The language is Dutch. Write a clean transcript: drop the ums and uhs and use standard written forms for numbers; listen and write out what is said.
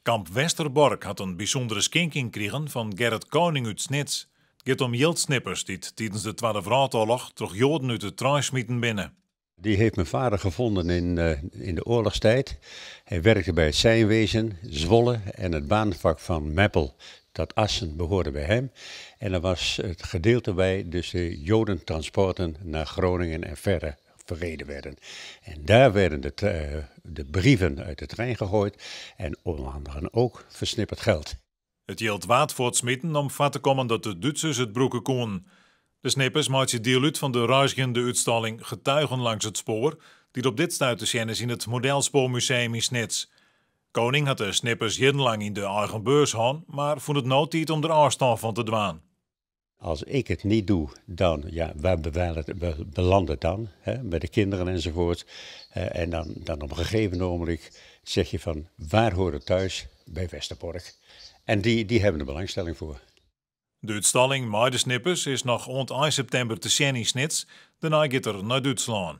Kamp Westerbork had een bijzondere schenking gekregen van Gerrit Koning uit Snits. Het gaat om jildsnippers die tijdens de Tweede Wereldoorlog toch Joden uit de trein smieten binnen. Die heeft mijn vader gevonden in de oorlogstijd. Hij werkte bij het seinwezen, Zwolle en het baanvak van Meppel tot Assen behoorde bij hem. En er was het gedeelte bij dus de Jodentransporten naar Groningen en verder verreden werden. En daar werden de brieven uit de trein gegooid en onder andere ook versnipperd geld. Het hield waard voor het smieten om vat te komen dat de Duitsers het broeken konden. De snippers maakten deel uit van de reizigende uitstalling Getuigen langs het spoor, die op dit stuit te zien is in het Modelspoormuseum in Snits. Koning had de snippers jarenlang in de eigen beurs gehad, maar vond het noodtijd om er afstand van te dwaan. Als ik het niet doe, dan, ja, waar belandt het dan? Hè, met de kinderen enzovoort. En dan op een gegeven ogenblik zeg je van, waar hoort het thuis? Bij Westerbork. En die hebben er belangstelling voor. De uitstalling met de snippers is nog rond 1 september te zien in Snits, daarna gaat er naar Duitsland.